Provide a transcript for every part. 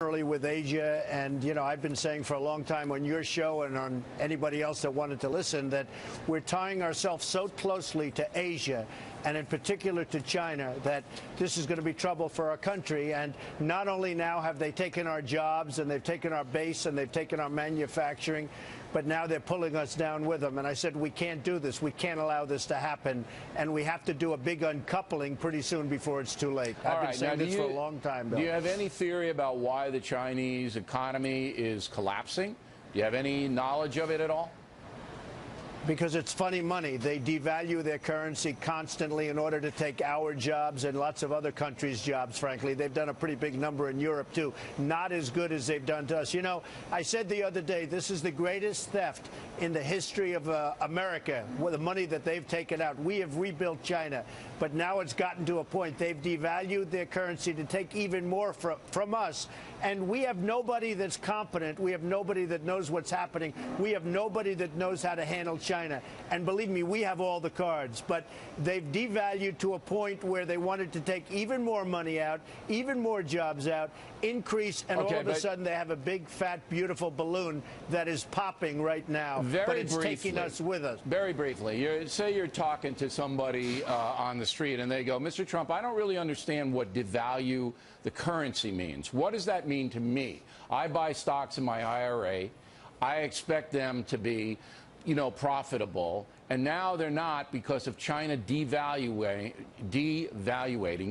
with Asia, and I've been saying for a long time on your show and on anybody else that wanted to listen that we're tying ourselves so closely to Asia and in particular to China that this is going to be trouble for our country. And not only now have they taken our jobs and they've taken our base and they've taken our manufacturing, but now they're pulling us down with them. And I said, we can't do this. We can't allow this to happen. And we have to do a big uncoupling pretty soon before it's too late. I've been saying this for a long time, Bill. Do you have any theory about why the Chinese economy is collapsing? Do you have any knowledge of it at all? Because it's funny money. They devalue their currency constantly in order to take our jobs and lots of other countries' jobs, frankly. They've done a pretty big number in Europe, too. Not as good as they've done to us. I said the other day, this is the greatest theft in the history of America, with the money that they've taken out. We have rebuilt China, but now it's gotten to a point they've devalued their currency to take even more from us. And we have nobody that's competent. We have nobody that knows what's happening. We have nobody that knows how to handle China. And believe me, we have all the cards. But they've devalued to a point where they wanted to take even more money out, even more jobs out, increase, and all of a sudden they have a big, fat, beautiful balloon that is popping right now. But it's taking us with us. Very briefly, say you're talking to somebody on the street and they go, Mr. Trump, I don't really understand what devalue the currency means. What does that mean to me? I buy stocks in my IRA. I expect them to be, profitable. And now they're not because of China devaluating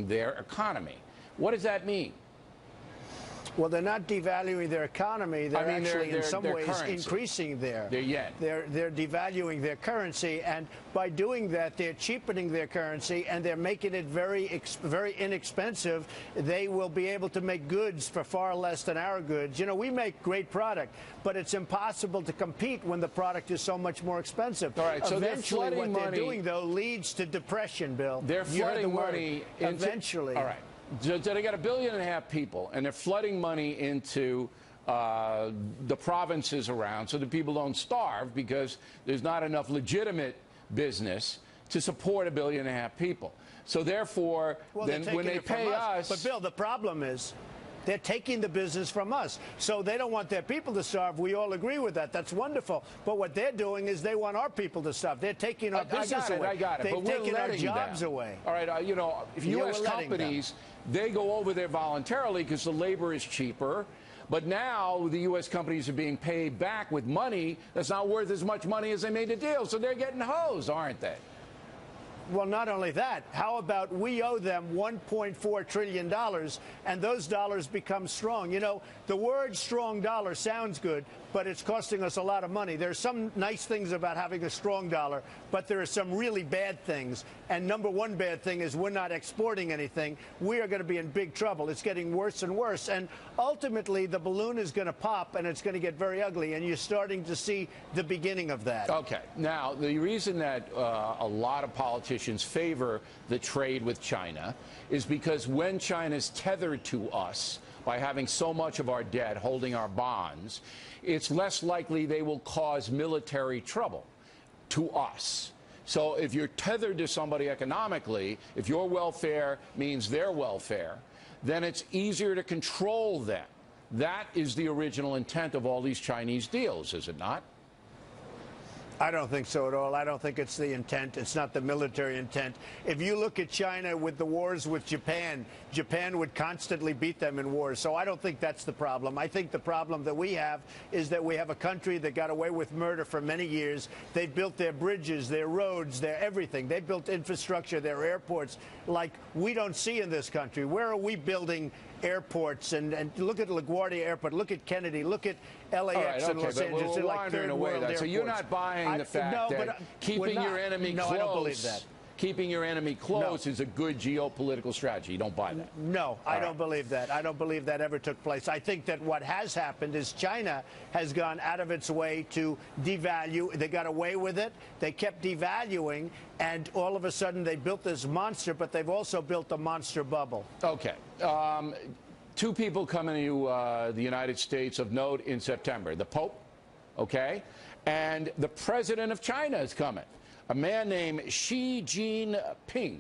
their economy. What does that mean? Well, they're not devaluing their economy. They're actually, in some ways, currency. increasing their yen. They're devaluing their currency, and by doing that, they're cheapening their currency, and they're making it very inexpensive. They will be able to make goods for far less than our goods. We make great product, but it's impossible to compete when the product is so much more expensive. All right, so eventually, what they're doing, though, leads to depression, Bill. They're flooding money into, eventually. All right. So they got 1.5 billion people, and they're flooding money into the provinces around so that people don't starve because there's not enough legitimate business to support 1.5 billion people. So therefore, then when they pay us... But, Bill, the problem is they're taking the business from us. So they don't want their people to starve. We all agree with that. That's wonderful. But what they're doing is they want our people to starve. They're taking our business away. I got it. They've taken our jobs away. All right, if U.S. companies, they go over there voluntarily because the labor is cheaper. But now the U.S. companies are being paid back with money that's not worth as much money as they made the deal. So they're getting hosed, aren't they? Well, not only that, how about we owe them $1.4 trillion, and those dollars become strong? The word strong dollar sounds good, but it's costing us a lot of money. There's some nice things about having a strong dollar, but there are some really bad things. And number one bad thing is we're not exporting anything. We are going to be in big trouble. It's getting worse and worse. And ultimately, the balloon is going to pop, and it's going to get very ugly. And you're starting to see the beginning of that. Okay. Now, the reason that a lot of politicians favor the trade with China is because when China's tethered to us by having so much of our debt holding our bonds, it's less likely they will cause military trouble to us. So if you're tethered to somebody economically, if your welfare means their welfare, then it's easier to control them. That is the original intent of all these Chinese deals, is it not? I don't think so at all. I don't think it's the intent. It's not the military intent. If you look at China with the wars with Japan, Japan would constantly beat them in wars. So I don't think that's the problem. I think the problem that we have is that we have a country that got away with murder for many years. They've built their bridges, their roads, their everything. They built infrastructure, their airports, like we don't see in this country. Where are we building airports? And look at LaGuardia Airport, look at Kennedy, look at LAX and Los Angeles. They're like third world airports. So you're not buying the fact that keeping your enemy close. I don't believe that. Keeping your enemy close is a good geopolitical strategy. You don't buy that. No, I don't believe that. I don't believe that ever took place. I think that what has happened is China has gone out of its way to devalue. They got away with it. They kept devaluing, and all of a sudden they built this monster, but they've also built a monster bubble. Okay. Two people coming to the United States of note in September. The Pope, okay, and the President of China is coming. A man named Xi Jinping.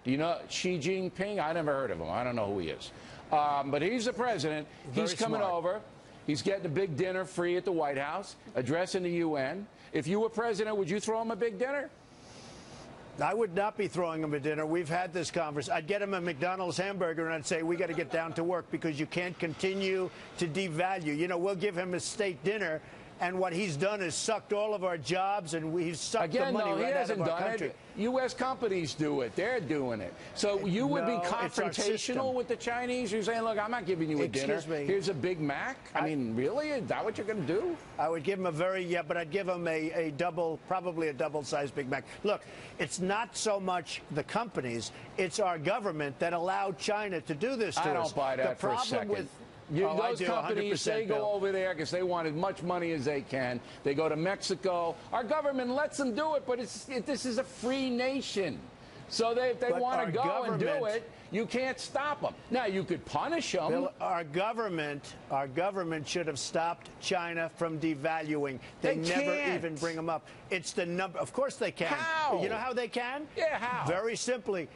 Do you know Xi Jinping? I never heard of him. I don't know who he is. But he's the president. He's Very coming smart. over. He's getting a big dinner free at the White House, addressing the UN. If you were president, would you throw him a big dinner? I would not be throwing him a dinner. We've had this conversation. I'd get him a McDonald's hamburger and I'd say, we got to get down to work because you can't continue to devalue. You know, we'll give him a state dinner, and what he's done is sucked all of our jobs, and he's sucked the money right out of our country. U.S. companies do it. They're doing it. So you would be No, it's our confrontational system. with the Chinese? You're saying, look, I'm not giving you a dinner. Excuse me. Here's a Big Mac? I mean, really? Is that what you're going to do? I would give him but I'd give him a double, probably a double-sized Big Mac. Look, it's not so much the companies, it's our government that allowed China to do this to us. I don't buy that for a second. Those companies, they go over there because they want as much money as they can. They go to Mexico. Our government lets them do it, but this is a free nation. So if they want to go and do it, you can't stop them. Now, you could punish them. Bill, our government should have stopped China from devaluing. They never can't. even bring them up. It's the number. Of course they can. How? You know how they can? Yeah, how? Very simply.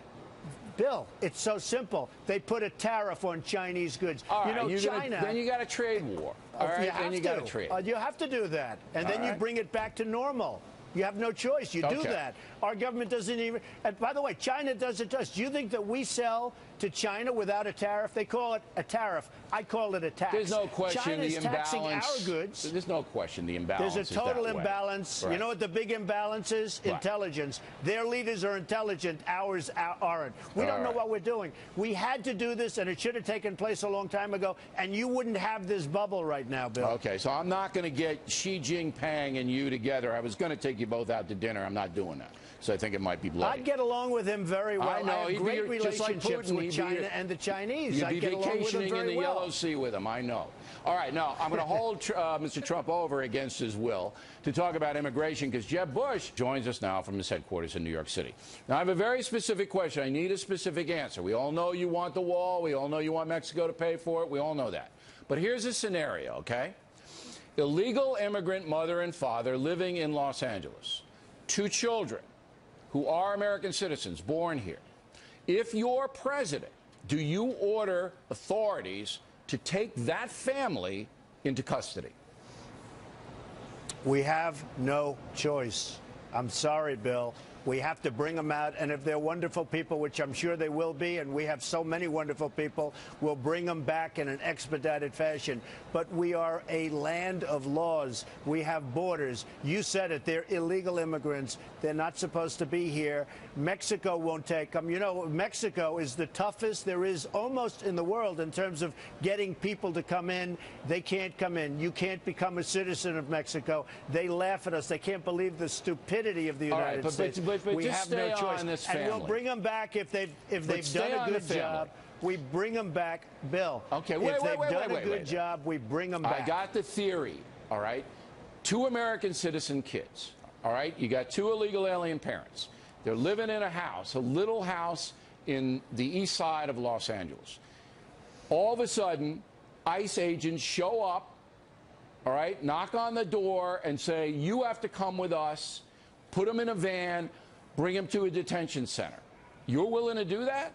Bill, it's so simple. They put a tariff on Chinese goods. All right, you know, China. Then you got a trade war. All right, then you got a trade. You have to do that, and then you right. bring it back to normal. You have no choice. You do Okay. that. Our government doesn't even. And by the way, China does it to us. Do you think that we sell to China without a tariff? They call it a tariff. I call it a tax. There's no question China's the taxing imbalance. our goods. There's no question the imbalance. There's a is total that way. imbalance. Right. You know what the big imbalance is? Right. Intelligence. Their leaders are intelligent. Ours aren't. We don't know right. what we're doing. We had to do this, and it should have taken place a long time ago, and you wouldn't have this bubble right now, Bill. Okay, so I'm not going to get Xi Jinping and you together. I was going to take you both out to dinner. I'm not doing that. So I think it might be bloody. I'd get along with him very well. I know. have great just like relationships Putin, with China and the Chinese. You'd I'd be get along with him vacationing in very the well. Yellow Sea with him. I know. All right, now I'm going to hold Mr. Trump over against his will to talk about immigration because Jeb Bush joins us now from his headquarters in New York City. Now, I have a very specific question. I need a specific answer. We all know you want the wall. We all know you want Mexico to pay for it. We all know that. But here's a scenario, okay? Illegal immigrant mother and father living in Los Angeles. 2 children who are American citizens born here. If you're president, do you order authorities to take that family into custody? We have no choice. I'm sorry, Bill. We have to bring them out, and if they're wonderful people, which I'm sure they will be, and we have so many wonderful people, we'll bring them back in an expedited fashion. But we are a land of laws. We have borders. You said it. They're illegal immigrants. They're not supposed to be here. Mexico won't take them. You know, Mexico is the toughest there is almost in the world in terms of getting people to come in. They can't come in. You can't become a citizen of Mexico. They laugh at us. They can't believe the stupidity of the United States. But we just have stay no choice. on this and family. we'll bring them back if they've stay done on a the good family. job. We bring them back, Bill. Okay, if they've done a good job, we bring them back. I got the theory, all right? 2 American citizen kids, all right? You got 2 illegal alien parents. They're living in a house, a little house in the east side of Los Angeles. All of a sudden, ICE agents show up, all right, knock on the door and say, you have to come with us, put them in a van, bring them to a detention center. You're willing to do that?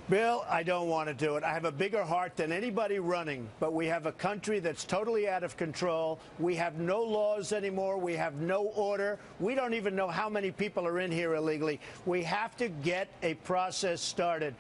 Bill, I don't want to do it. I have a bigger heart than anybody running, but we have a country that's totally out of control. We have no laws anymore. We have no order. We don't even know how many people are in here illegally. We have to get a process started.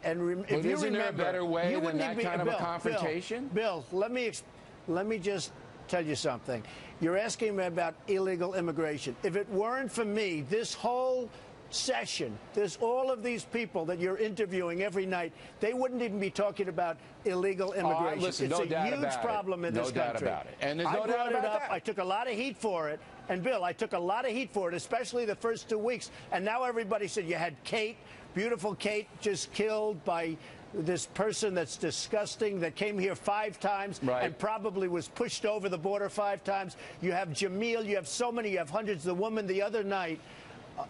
Isn't there a better way than that kind of a confrontation? Bill, let me just tell you something. You're asking me about illegal immigration. If it weren't for me, this whole session, there's all of these people that you're interviewing every night, they wouldn't even be talking about illegal immigration. Listen, it's no a doubt huge about problem it. in this No doubt country. about it. And there's no I doubt brought it about up. that. I took a lot of heat for it. And Bill, I took a lot of heat for it, especially the first 2 weeks. And now everybody said you had Kate, beautiful Kate, just killed by this person that's disgusting that came here 5 times and probably was pushed over the border 5 times. You have Jamil. You have so many. You have hundreds. The woman the other night,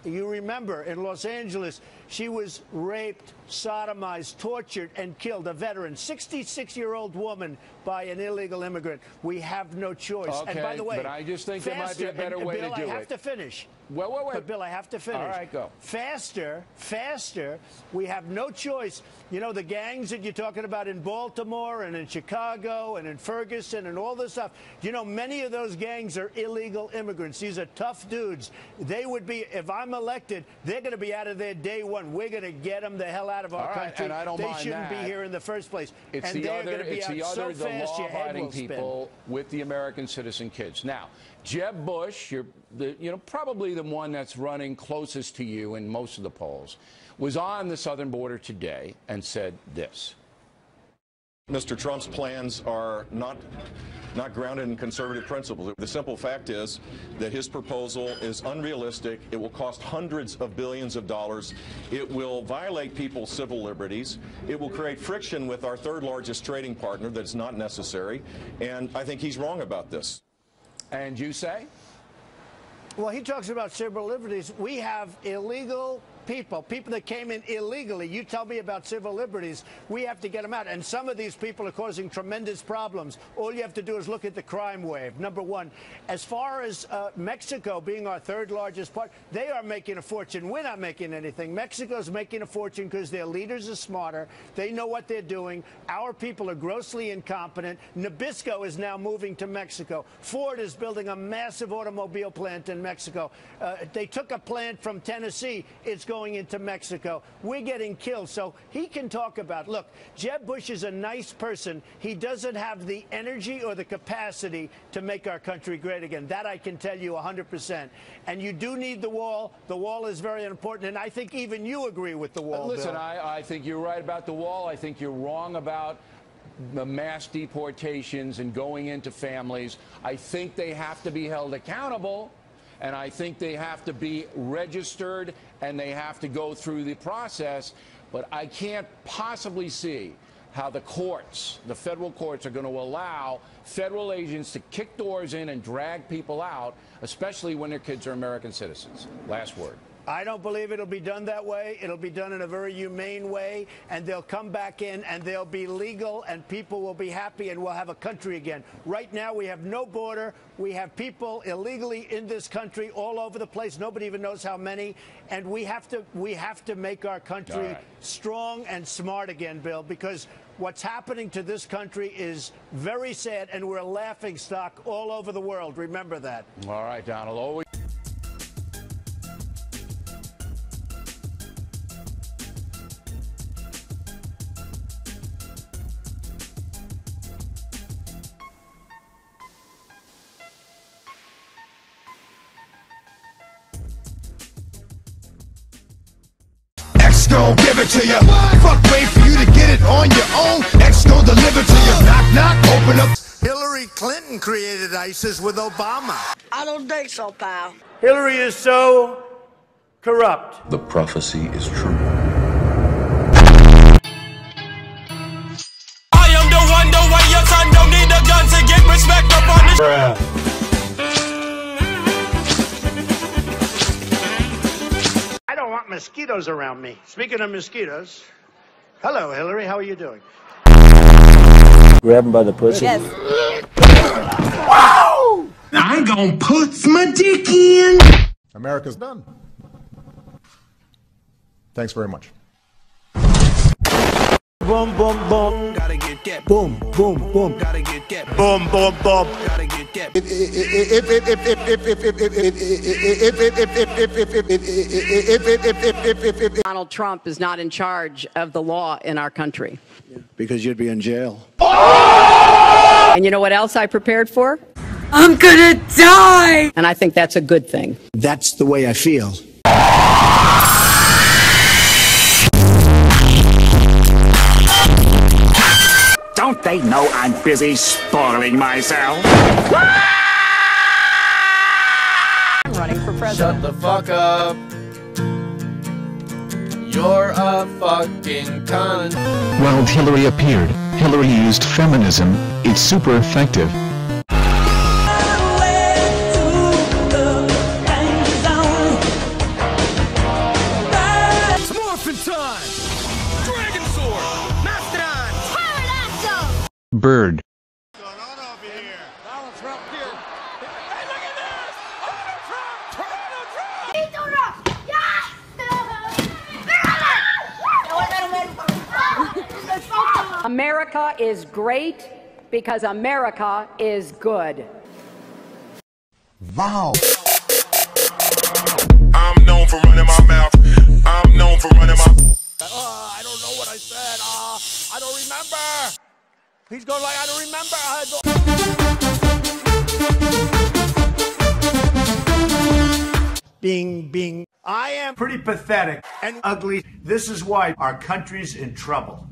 you remember in Los Angeles, She was raped, sodomized, tortured, and killed. A veteran, 66-year-old woman by an illegal immigrant. We have no choice. Okay, and by the way, but I just think there might be a better way Bill, to do it. I have to finish. Wait. But Bill, I have to finish. All right, go. Faster. We have no choice. You know, the gangs that you're talking about in Baltimore and in Chicago and in Ferguson and all this stuff, you know, many of those gangs are illegal immigrants. These are tough dudes. They would be, if I'm elected, they're going to be out of there day one. We're going to get them the hell out of our country. And I don't they mind shouldn't that. be here in the first place. It's and the they're other, going to be it's out the other, so the fast your head law-abiding will spin. people with the American citizen kids. Now, Jeb Bush, probably the one that's running closest to you in most of the polls, was on the southern border today and said this. Mr. Trump's plans are not grounded in conservative principles. The simple fact is that his proposal is unrealistic. It will cost hundreds of billions of dollars. It will violate people's civil liberties. It will create friction with our third largest trading partner that's not necessary. And I think he's wrong about this. And you say? Well, he talks about civil liberties. We have illegal people that came in illegally. You tell me about civil liberties. We have to get them out. And some of these people are causing tremendous problems. All you have to do is look at the crime wave, number one. As far as Mexico being our third largest part, they are making a fortune. We're not making anything. Mexico's making a fortune because their leaders are smarter. They know what they're doing. Our people are grossly incompetent. Nabisco is now moving to Mexico. Ford is building a massive automobile plant in Mexico. They took a plant from Tennessee. It's going into Mexico. We're getting killed. So he can talk about, look, Jeb Bush is a nice person. He doesn't have the energy or the capacity to make our country great again. That I can tell you 100%. And you do need the wall. The wall is very important. And I think even you agree with the wall, Listen, Bill. I think you're right about the wall. I think you're wrong about the mass deportations and going into families. I think they have to be held accountable. And I think they have to be registered and they have to go through the process. But I can't possibly see how the courts, the federal courts, are going to allow federal agents to kick doors in and drag people out, especially when their kids are American citizens. Last word. I don't believe it'll be done that way. It'll be done in a very humane way, and they'll come back in, and they'll be legal, and people will be happy, and we'll have a country again. Right now, we have no border. We have people illegally in this country all over the place. Nobody even knows how many, and we have to make our country strong and smart again, Bill, because what's happening to this country is very sad, and we're a laughingstock all over the world. Remember that. All right, Donald. Always. X gon' give it to you. Fuck, wait for you to get it on your own. X gon' deliver to you. Knock, knock, open up. Hillary Clinton created ISIS with Obama. I don't think so, pal. Hillary is so corrupt. The prophecy is true. I am the one, the way your son don't need a gun to get respect up on this. I don't want mosquitoes around me. Speaking of mosquitoes, hello, Hillary. How are you doing? Grab him by the pussy. Yes. Wow! I gon' put my dick in. America's done. Thanks very much. Boom, boom, boom. Gotta get that. Boom, boom, boom. Gotta get that. Boom, boom, boom. Gotta get that. Donald Trump is not in charge of the law in our country. Because you'd be in jail. And you know what else I prepared for? I'm gonna die! And I think that's a good thing. That's the way I feel. Don't they know I'm busy spoiling myself? I'm running for president. Shut the fuck up. You're a fucking cunt. Well, Hillary appeared. Hillary used feminism. It's super effective. Some more Bird. America is great because America is good. Wow. I'm known for running my mouth. I'm known for running my. I don't know what I said. I don't remember. He's going like, I don't remember. I am pretty pathetic and ugly. This is why our country's in trouble.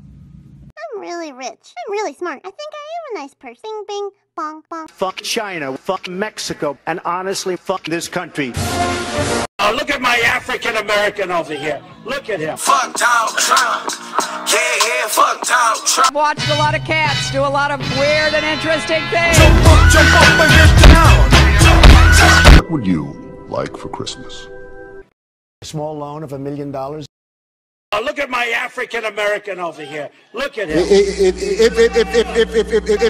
I'm really rich. I'm really smart. I think I am a nice person. Bing, bing, bong, bong. Fuck China, fuck Mexico, and honestly, fuck this country. Look at my African American over here. Look at him. Fuck Donald Trump. Yeah, fuck Donald Trump. I've watched a lot of cats do a lot of weird and interesting things. Jump up and get down. What would you like for Christmas? A small loan of $1 million. Look at my African American over here. Look at him.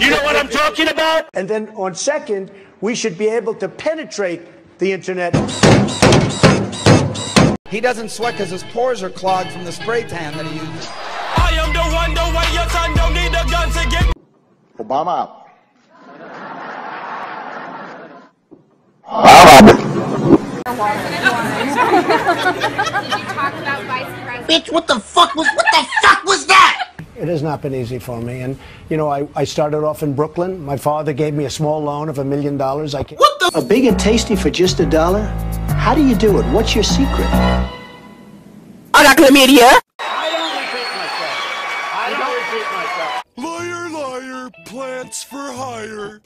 You know what I'm talking about? And then on second, we should be able to penetrate the internet. He doesn't sweat because his pores are clogged from the spray tan that he uses. I am the one, the way your son don't need a gun to get. Obama out. Bitch, what the fuck was that? It has not been easy for me. And, you know, I started off in Brooklyn. My father gave me a small loan of $1 million. A big and tasty for just $1? How do you do it? What's your secret? I got chlamydia. I don't repeat myself. Liar, liar, plants for hire.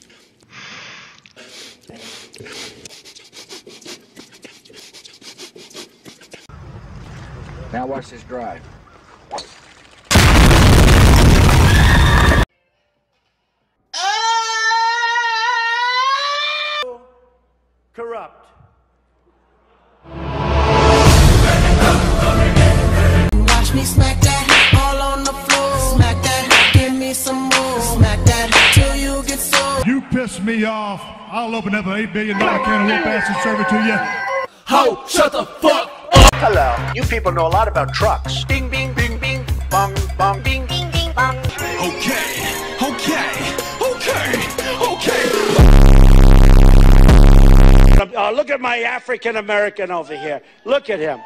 Now watch this drive. Corrupt. Watch me smack that all on the floor. Smack that, give me some more. Smack that till you get sore. You piss me off. I'll open up an $8 billion can of whoop ass and serve it to you. Ho, shut the fuck. Hello. You people know a lot about trucks. Bing, bing, bing, bing, bong, bong, bing, bing, bing, bong. Okay. Look at my African American over here. Look at him.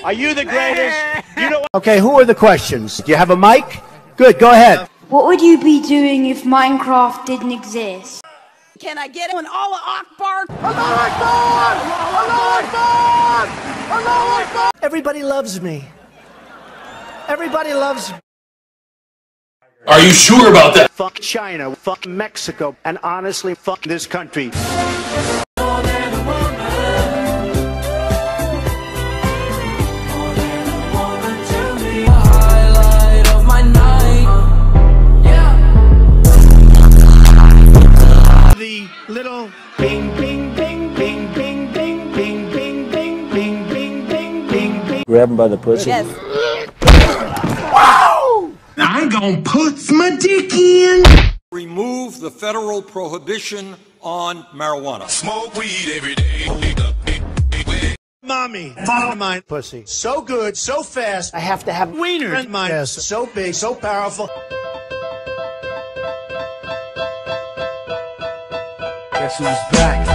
Are you the greatest? You know what? Okay, who are the questions? Do you have a mic? Good, go ahead. What would you be doing if Minecraft didn't exist? Can I get an Allah Akbar? Everybody loves me. Everybody loves me. Are you sure about that? Fuck China, fuck Mexico, and honestly, fuck this country. The little bing, bing, bing, bing, bing, bing, bing, bing, bing, bing, bing, bing, bing, bing. Grab him by the pussy. Yes. Wow! I'm gonna put my dick in. Remove the federal prohibition on marijuana. Smoke weed every day. Mommy, mine pussy. So good, so fast. I have to have wiener in my ass. So big, so powerful. Guess who's back?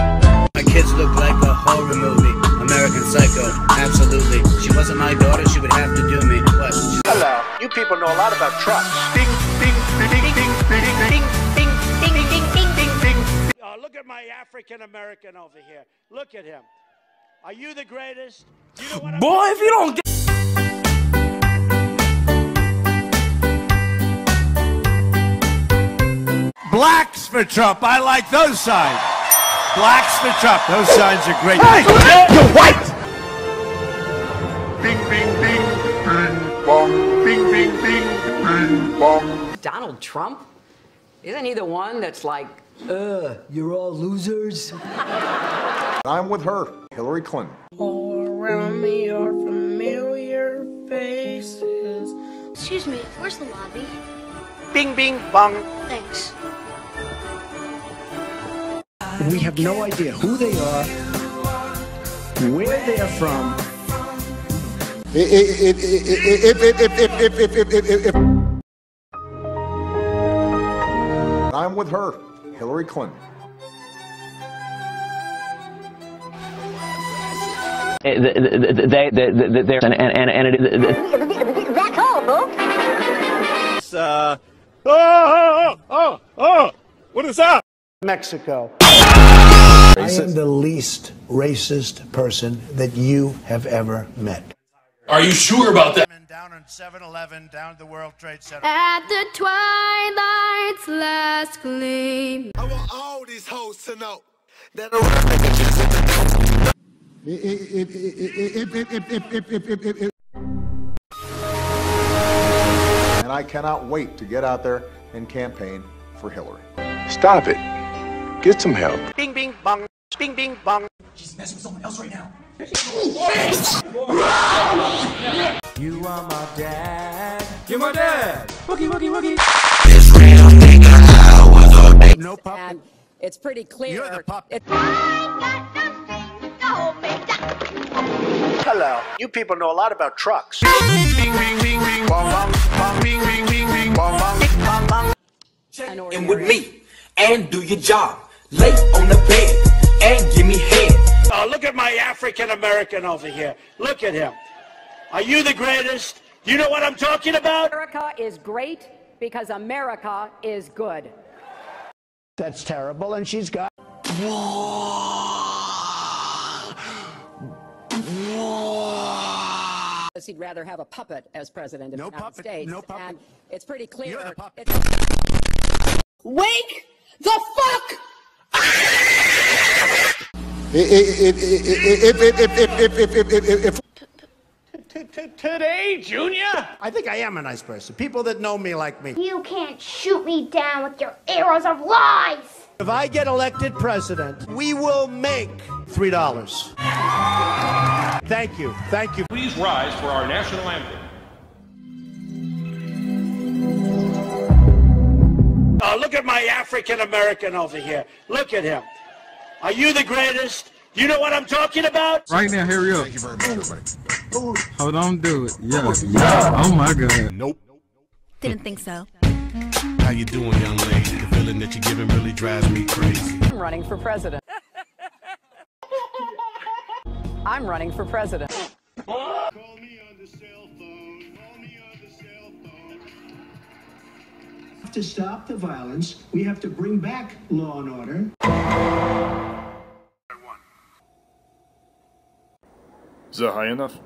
My kids look like a horror movie. American Psycho, absolutely. She wasn't my daughter, she would have to do me. What? Hello. You people know a lot about trucks. Ding, ding, ding, ding, ding, ding, ding, ding, ding, ding, ding, ding, ding. Look at my African American over here. Look at him. Are you the greatest? You know what Boy, if you don't get. Blacks for Trump. I like those signs. Blacks for Trump. Those signs are great. Hey, you're white. Bing, bing, bing, bing, bong. Bing, bing, bing, bing, bong. Donald Trump? Isn't he the one that's like, you're all losers? I'm with her, Hillary Clinton. All around me are familiar faces. Excuse me, where's the lobby? Bing, bing, bong. Thanks. We have no idea who they are, where they're from. I'm with her, Hillary Clinton. That's all, Boop. What is that? Mexico. I am the least racist person that you have ever met. Are you sure about that? Down on 7-Eleven, down at the World Trade Center. At the twilight's last gleam. I want all these hoes to know that And I cannot wait to get out there and campaign for Hillary. Stop it. Get some help. Bing, bing, bong. Bing, bing, bong. She's messing with someone else right now. You are my dad. You're my dad. Woogie, woogie, woogie. No puppet. And it's pretty clear. You're the puppet. Hello. You people know a lot about trucks. And with me, and do your job. Lay on the bed, and give me head. Oh, look at my African American over here. Look at him. Are you the greatest? Do you know what I'm talking about? America is great because America is good. That's terrible, and she's got... He'd rather have a puppet as president of the United States. No puppet. And it's pretty clear. You're the puppet. Wake the fuck! Today, Junior? I think I am a nice person. People that know me like me. You can't shoot me down with your arrows of lies. If I get elected president, we will make $3. Thank you. Thank you. Please rise for our national anthem. Oh, look at my African American over here. Look at him. Are you the greatest? Do you know what I'm talking about? Right now, hurry up. Thank you very much, everybody. Hold on, do it. Yeah. Oh my God. Nope. Didn't think so. How you doing, young lady? The feeling that you're giving really drives me crazy. I'm running for president. I'm running for president. Call me on the cell phone. Call me on the cell phone. To stop the violence, we have to bring back law and order. Is that high enough?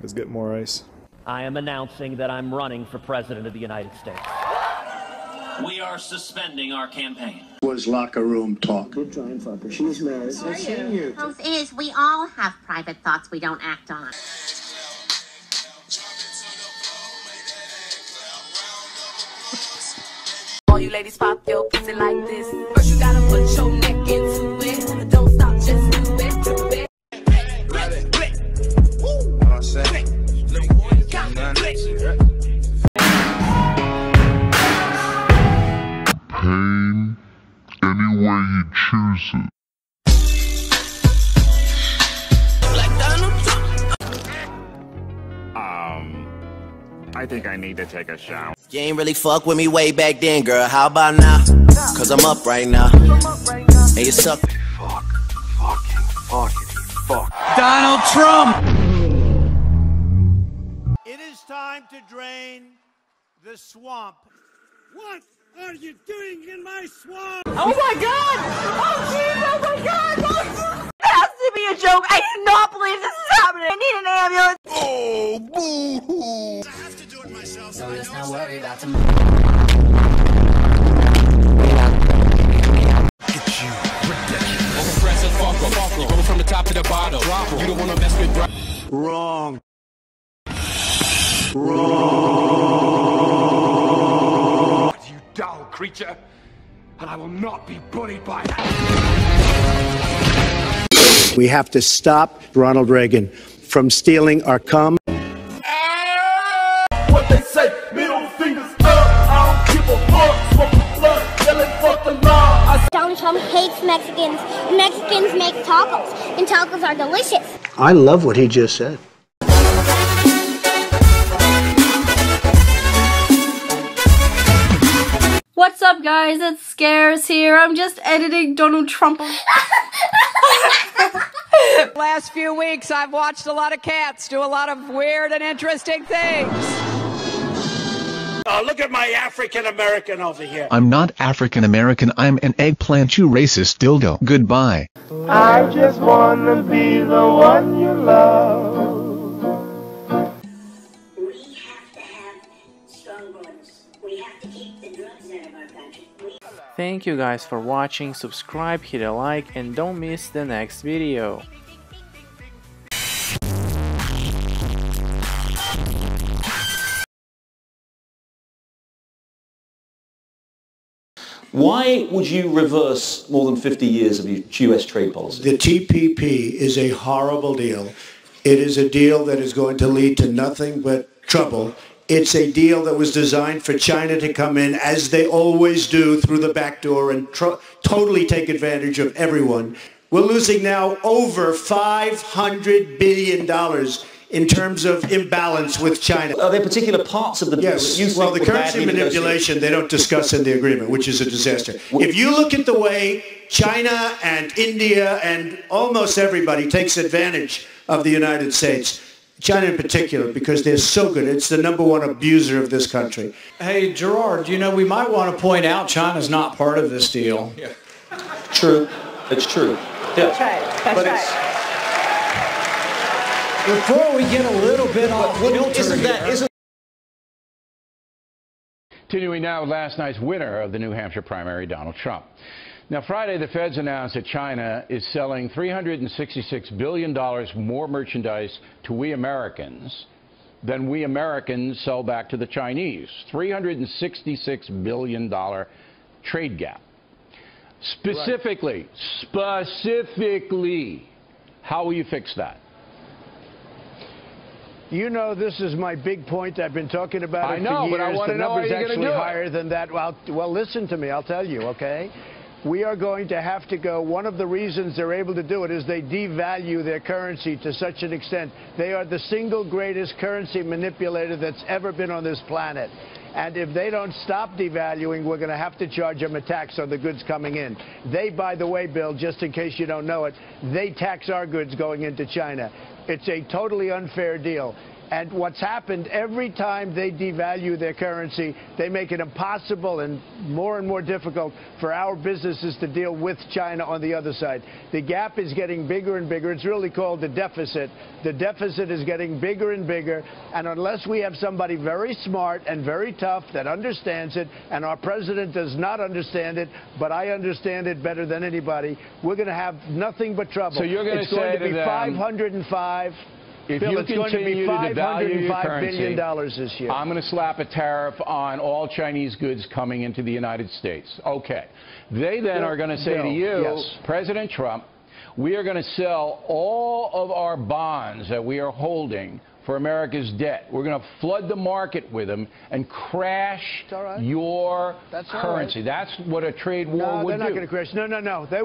Let's get more ice. I am announcing that I'm running for president of the United States. We are suspending our campaign. Was locker room talk. Good trying, fucker. She's married. I've seen you. Truth is, we all have private thoughts we don't act on. All you ladies pop your pussy like this. First you gotta put your neck into it. Don't stop, just do it, do it. Pain any way you choose it. I think I need to take a shower. You ain't really fuck with me way back then, girl. How about now? Cause I'm up right now. And you suck. Fuck. Donald Trump! It is time to drain the swamp. What are you doing in my swamp? Oh my God! Oh jeez! Oh my God! Oh, it has to be a joke. I do not believe this is happening. I need an ambulance. Oh, boo-hoo. I have to do it myself. So let's not worry about Get you ridiculous. Overpressed as fuck. You go from the top to the bottom. You don't wanna mess with Wrong. You dull creature, and I will not be bullied by that. We have to stop Ronald Reagan from stealing our cum. What they say, middle fingers up, I don't give a fuck. Trump hates Mexicans. Mexicans make tacos, and tacos are delicious. I love what he just said. What's up, guys? It's Scares here. I'm just editing Donald Trump. Last few weeks, I've watched a lot of cats do a lot of weird and interesting things. Look at my African American over here. I'm not African American, I'm an eggplant, you racist dildo. Goodbye. I just wanna be the one you love. We have to have strong borders. We have to keep the drugs out of our country. Thank you guys for watching, subscribe, hit a like, and don't miss the next video. Why would you reverse more than 50 years of your US trade policy? The TPP is a horrible deal. It is a deal that is going to lead to nothing but trouble. It's a deal that was designed for China to come in, as they always do, through the back door and totally take advantage of everyone. We're losing now over $500 billion in terms of imbalance with China. Are there particular parts of the deal that you think well, the were currency badly manipulation they don't discuss in the agreement, which is a disaster. If you look at the way China and India and almost everybody takes advantage of the United States, China in particular, because they're so good. It's the #1 abuser of this country. Hey, Gerard, you know, we might want to point out China's not part of this deal. Yeah. True. It's true. Yeah. That's right. That's right. Before we get a little bit off kilter here. Continuing now with last night's winner of the New Hampshire primary, Donald Trump. Now, Friday, the feds announced that China is selling $366 billion more merchandise to we Americans than we Americans sell back to the Chinese. $366 billion trade gap. Specifically, how will you fix that? You know, this is my big point. I've been talking about it I know, for years. but I want to know how you're going to do it. Actually higher than that. Well, listen to me. I'll tell you, okay? We are going to have to go. One of the reasons they're able to do it is they devalue their currency to such an extent. They are the single greatest currency manipulator that's ever been on this planet. And if they don't stop devaluing, we're going to have to charge them a tax on the goods coming in. They, by the way, Bill, just in case you don't know it, they tax our goods going into China. It's a totally unfair deal. And what's happened, every time they devalue their currency, they make it impossible and more difficult for our businesses to deal with China on the other side. The gap is getting bigger and bigger. It's really called the deficit. The deficit is getting bigger and bigger. And unless we have somebody very smart and very tough that understands it, and our president does not understand it, but I understand it better than anybody, we're going to have nothing but trouble. So you're going to say to them, 505. If Bill, you it's going to be $505 billion this year. I'm going to slap a tariff on all Chinese goods coming into the United States. Okay. They then are going to say to you, yes, President Trump, we are going to sell all of our bonds that we are holding for America's debt. We're going to flood the market with them and crash your currency. That's what a trade war would do. They're not going to crash. No. They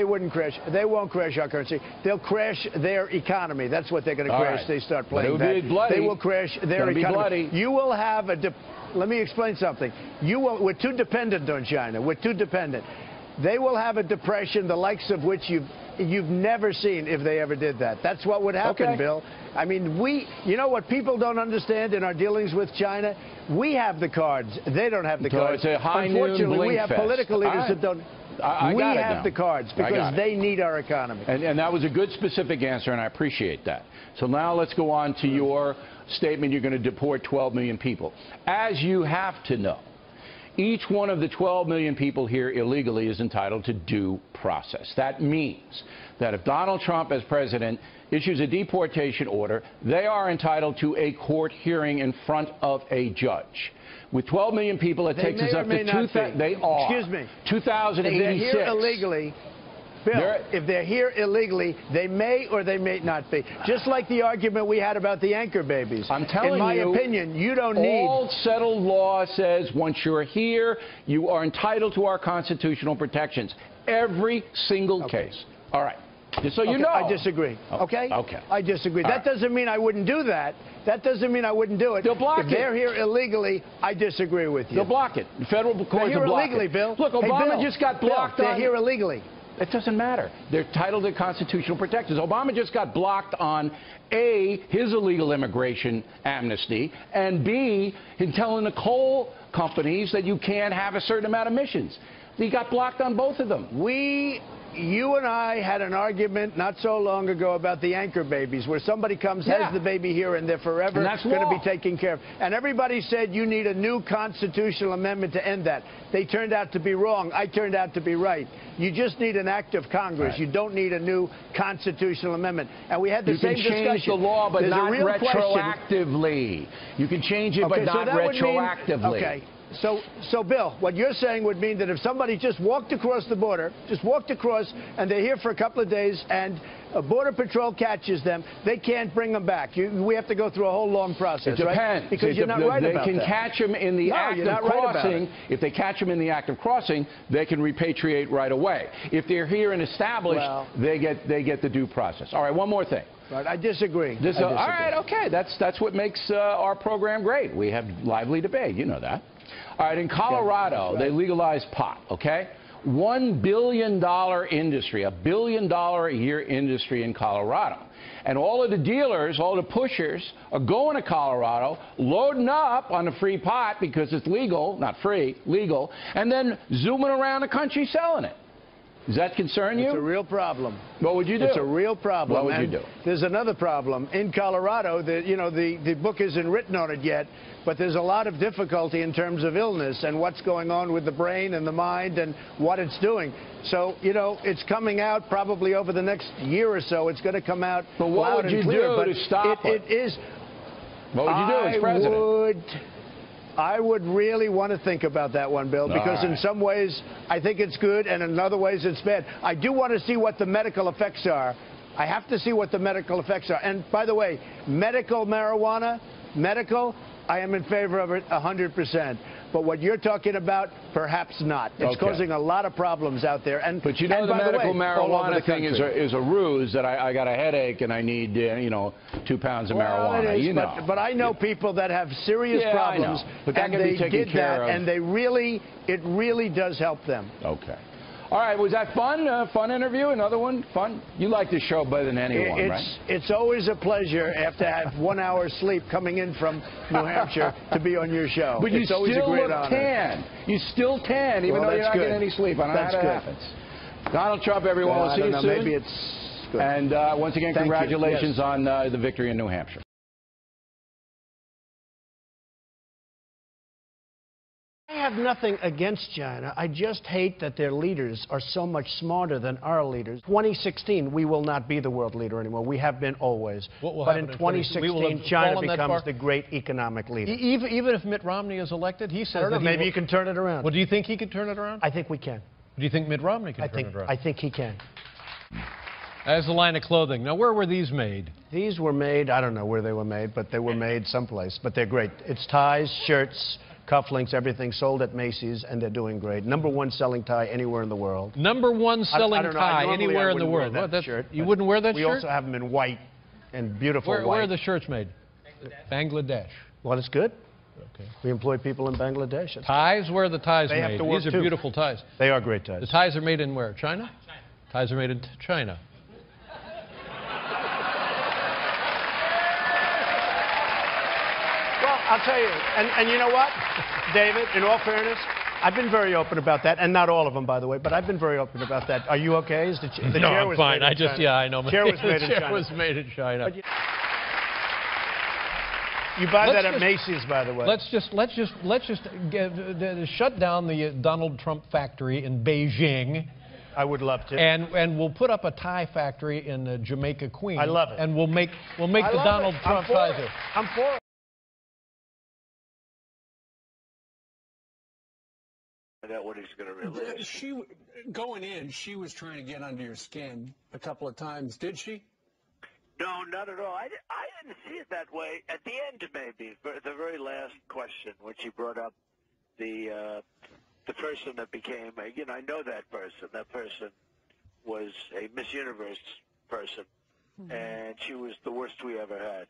wouldn't crash. They won't crash our currency. They'll crash their economy. That's what they're going to crash. They start playing that. Be bloody. They will crash their economy. You will have let me explain something. We're too dependent on China. We're too dependent. They will have a depression the likes of which you've never seen if they ever did that. That's what would happen, Bill. I mean, you know what people don't understand in our dealings with China? We have the cards. They don't have the cards. It's a high Unfortunately, we have political leaders that don't. We have the cards because they need our economy. And that was a good, specific answer, and I appreciate that. So now let's go on to your statement. You're going to deport 12 million people. As you have to know, each one of the 12 million people here illegally is entitled to due process. That means that if Donald Trump, as president, issues a deportation order, they are entitled to a court hearing in front of a judge. With 12 million people, it takes us up to 2,000. They are. Excuse me. 2,086. If they're here illegally. Bill, if they're here illegally, they may or they may not be. Just like the argument we had about the anchor babies. I'm telling you, in my opinion, you don't need... All settled law says once you're here, you are entitled to our constitutional protections. Every single case. All right. Just so you know. I disagree. Okay? Okay. I disagree. All that doesn't mean I wouldn't do that. That doesn't mean I wouldn't do it. They'll block if they're here illegally, I disagree with you. They'll block it. The federal courts will block it. They're here illegally, Bill. Look, Obama just got blocked Bill, they're here illegally. It doesn't matter. They're entitled to constitutional protections. Obama just got blocked on A, his illegal immigration amnesty, and B, him telling the coal companies that you can't have a certain amount of emissions. He got blocked on both of them. You and I had an argument not so long ago about the anchor babies, where somebody comes, has the baby here, and they're forever going to be taken care of. And everybody said you need a new constitutional amendment to end that. They turned out to be wrong. I turned out to be right. You just need an act of Congress. You don't need a new constitutional amendment. And we had the same discussion. You can change the law, but There's not a real retroactively. You can change it, but not retroactively. Okay. So, Bill, what you're saying would mean that if somebody just walked across the border, and they're here for a couple of days, and a Border Patrol catches them, they can't bring them back. We have to go through a whole long process, It depends. right? Because you're not right about that. They can catch them in the act of crossing. If they catch them in the act of crossing, they can repatriate right away. If they're here and established, they get the due process. All right, one more thing. Right, I disagree. All right, okay. That's what makes our program great. We have lively debate. You know that. All right, in Colorado, they legalized pot, okay? $1 billion industry, $1 billion a year industry in Colorado. And all of the dealers, all the pushers are going to Colorado, loading up on the free pot because it's legal, not free, legal, and then zooming around the country selling it. Does that concern you? It's a real problem. What would you do? It's a real problem. What would you do? There's another problem. In Colorado, the book isn't written on it yet, but there's a lot of difficulty in terms of illness and what's going on with the brain and the mind and what it's doing. So, it's coming out probably over the next year or so. It's going to come out but what loud would you and clear. do to stop it? It is. What would you do as president? I would really want to think about that one, Bill, because in some ways I think it's good and in other ways it's bad. I do want to see what the medical effects are. I have to see what the medical effects are. And by the way, medical marijuana, I am in favor of it 100%. But what you're talking about, perhaps not. It's causing a lot of problems out there. But the medical marijuana thing is a ruse that I got a headache and I need, 2 pounds of marijuana. It is, but I know people that have serious problems, but that and can they be taken did care that, of. and it really does help them. Okay. All right, was that fun? Fun interview? Another one? Fun? You like this show better than anyone, right? It's always a pleasure after I have 1 hour's sleep coming in from New Hampshire to be on your show. But it's always a great honor. Tan. You still tan, even though you're not getting any sleep. I don't know how that happens. Donald Trump, everyone. We'll see you soon. Maybe it's good. And once again, congratulations on the victory in New Hampshire. I have nothing against China. I just hate that their leaders are so much smarter than our leaders. 2016, we will not be the world leader anymore. We have been always. But in 2016, China becomes the great economic leader. Even if Mitt Romney is elected, he says that maybe you can turn it around. Well, do you think he could turn it around? I think we can. Do you think Mitt Romney can turn it around? I think he can. As a line of clothing. Now, where were these made? These were made, I don't know where they were made, but they were made someplace. But they're great. It's ties, shirts, cufflinks, everything sold at Macy's, and they're doing great. #1 selling tie anywhere in the world. #1 selling tie anywhere in the world. You wouldn't wear that shirt? We also have them in white and beautiful white. Where are the shirts made? Bangladesh. Well, it's good. Okay. We employ people in Bangladesh. Ties? Where are the ties made? Have to work These are beautiful ties. They are great ties. The ties are made in where? China? Ties are made in China. I'll tell you, and you know what, David, in all fairness, I've been very open about that, and not all of them, by the way, but I've been very open about that. Are you okay? Is the no, chair I'm was fine. Made in China. I know. The chair was made in China. The chair was made in China. You buy that at Macy's, by the way. Let's just shut down the Donald Trump factory in Beijing. I would love to. And we'll put up a tie factory in Jamaica, Queens. I love it. And we'll make the Donald Trump ties. I'm for it. Out what he's going to release. Going in, she was trying to get under your skin a couple of times. Did she? No, not at all. I didn't see it that way. At the end, maybe. The very last question, when she brought up the person that became, I know that person. That person was a Miss Universe person, and she was the worst we ever had.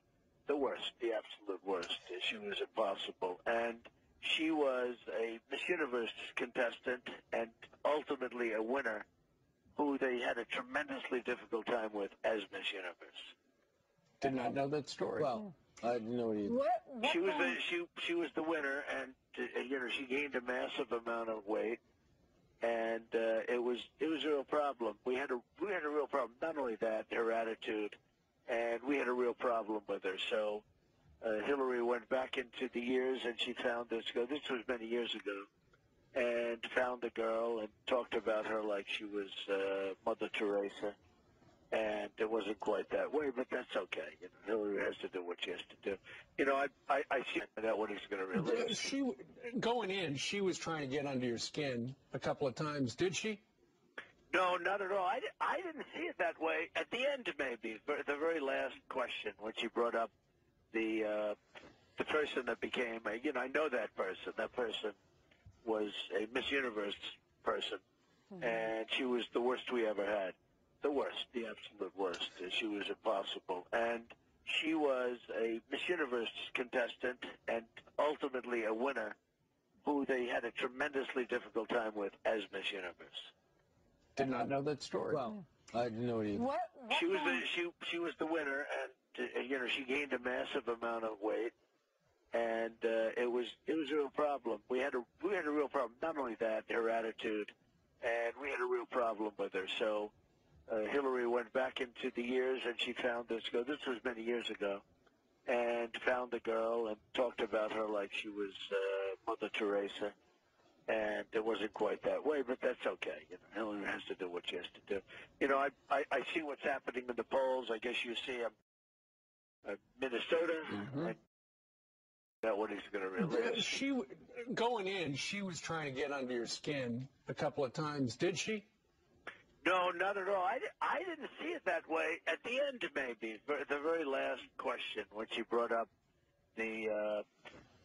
The worst, the absolute worst. She was impossible. And she was a Miss Universe contestant and ultimately a winner who they had a tremendously difficult time with as Miss Universe. Did not know that story. Well, I didn't know She was the winner, and she gained a massive amount of weight, and it was a real problem. We had a real problem. Not only that, her attitude, and we had a real problem with her. So Hillary went back into the years, and she found this girl. This was many years ago, and found the girl and talked about her like she was Mother Teresa. And it wasn't quite that way, but that's okay. Hillary has to do what she has to do. I see that what he's going to release. Going in, she was trying to get under your skin a couple of times. Did she? No, not at all. I didn't see it that way. At the end, maybe. The very last question, when she brought up the person that became, I know that person. That person was a Miss Universe person, and she was the worst we ever had. The worst, the absolute worst. She was impossible. And she was a Miss Universe contestant and ultimately a winner who they had a tremendously difficult time with as Miss Universe. Did not know that story. Well, I didn't know either. She was the winner, and she gained a massive amount of weight, and it was a real problem. We had a real problem. Not only that, her attitude, and we had a real problem with her. So Hillary went back into the years, and she found this girl. This was many years ago, and found the girl and talked about her like she was Mother Teresa. And it wasn't quite that way, but that's okay. Hillary has to do what she has to do. I see what's happening in the polls. I guess you see Minnesota. And that's what he's going to release. Going in, she was trying to get under your skin a couple of times. Did she? No, not at all. I didn't see it that way. At the end, maybe. The very last question, when she brought up the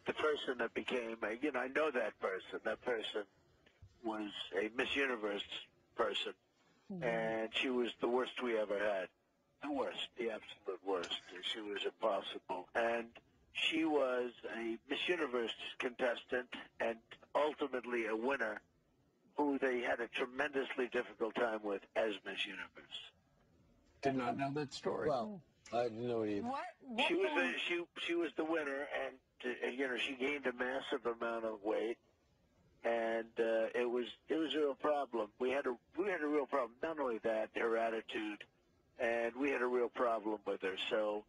person that became, I know that person. That person was a Miss Universe person, and she was the worst we ever had. The worst, the absolute worst. She was impossible. And she was a Miss Universe contestant and ultimately a winner who they had a tremendously difficult time with as Miss Universe. Did not know that story. Well, I didn't know either. She was the winner, and she gained a massive amount of weight, and it was a real problem. We had a real problem. Not only that, her attitude, and we had a real problem with her. So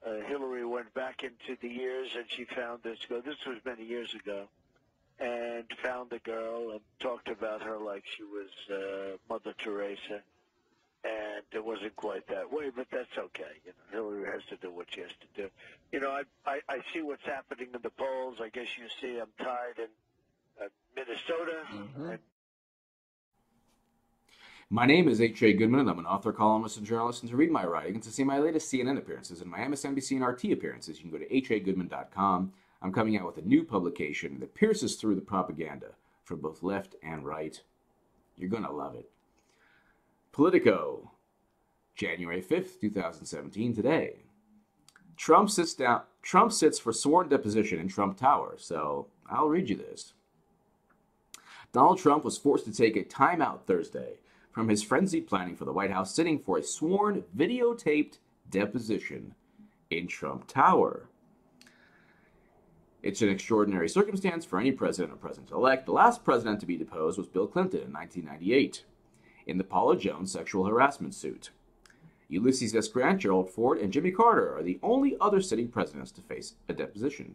Hillary went back into the years, and she found this girl. This was many years ago, and found the girl and talked about her like she was Mother Teresa. And it wasn't quite that way, but that's okay. Hillary has to do what she has to do. I see what's happening in the polls. I guess you see I'm tied in Minnesota. My name is H.A. Goodman, and I'm an author, columnist, and journalist. And to read my writing and to see my latest CNN appearances and my MSNBC and RT appearances, you can go to hagoodman.com. I'm coming out with a new publication that pierces through the propaganda from both left and right. You're going to love it. Politico, January 5th, 2017, today. Trump sits for sworn deposition in Trump Tower, so I'll read you this. Donald Trump was forced to take a timeout Thursday from his frenzied planning for the White House, sitting for a sworn, videotaped deposition in Trump Tower. It's an extraordinary circumstance for any president or president-elect. The last president to be deposed was Bill Clinton in 1998. In the Paula Jones sexual harassment suit. Ulysses S. Grant, Gerald Ford, and Jimmy Carter are the only other sitting presidents to face a deposition.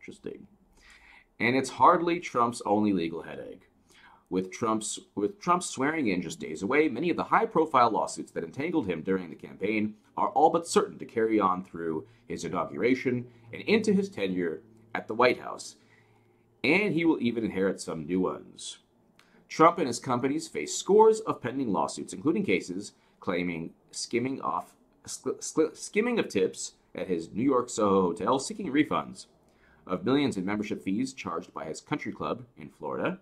Interesting. And it's hardly Trump's only legal headache. With Trump swearing in just days away, many of the high-profile lawsuits that entangled him during the campaign are all but certain to carry on through his inauguration and into his tenure at the White House. and he will even inherit some new ones. Trump and his companies face scores of pending lawsuits, including cases claiming skimming of tips at his New York Soho hotel, seeking refunds of millions in membership fees charged by his country club in Florida,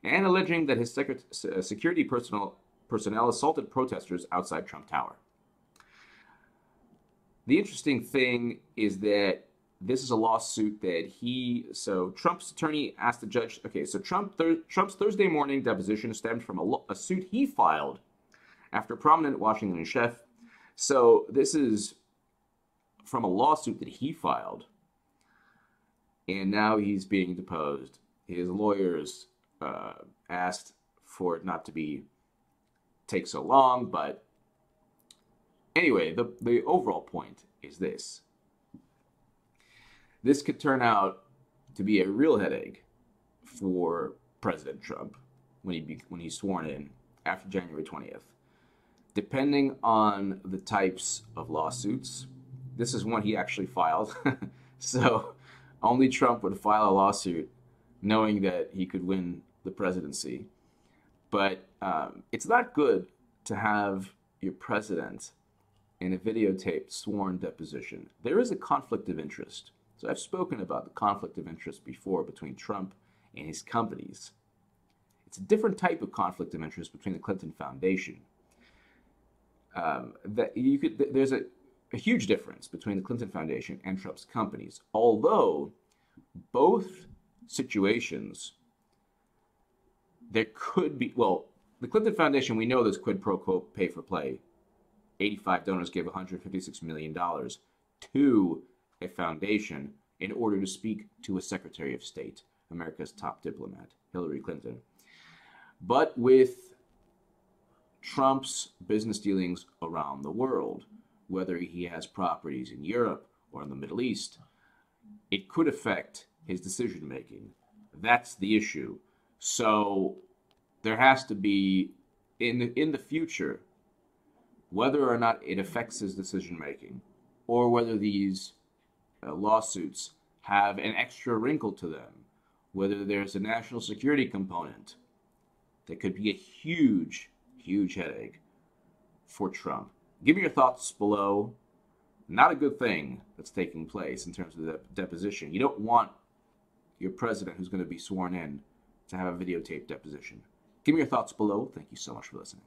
and alleging that his security personnel assaulted protesters outside Trump Tower. The interesting thing is that this is a lawsuit that Trump's attorney asked the judge, Trump's Thursday morning deposition stemmed from a suit he filed after a prominent Washington chef. So this is from a lawsuit that he filed, and now he's being deposed. His lawyers asked for it not to take so long, but anyway, the overall point is this. This could turn out to be a real headache for President Trump when he's sworn in after January 20th. Depending on the types of lawsuits, this is one he actually filed. So only Trump would file a lawsuit knowing that he could win the presidency. But it's not good to have your president in a videotaped sworn deposition. There is a conflict of interest. So I've spoken about the conflict of interest before between Trump and his companies. It's a different type of conflict of interest between the Clinton Foundation. There's a huge difference between the Clinton Foundation and Trump's companies, although both situations, there could be, well, the Clinton Foundation, we know there's quid pro quo, pay for play. 85 donors gave $156 million to a foundation in order to speak to a Secretary of State, America's top diplomat, Hillary Clinton. But with Trump's business dealings around the world, whether he has properties in Europe or in the Middle East, it could affect his decision-making. That's the issue. So there has to be, in the future, whether or not it affects his decision-making, or whether these lawsuits have an extra wrinkle to them, whether there's a national security component, that could be a huge, huge headache for Trump. Give me your thoughts below. Not a good thing that's taking place in terms of the deposition. You don't want your president who's going to be sworn in to have a videotaped deposition. Give me your thoughts below. Thank you so much for listening.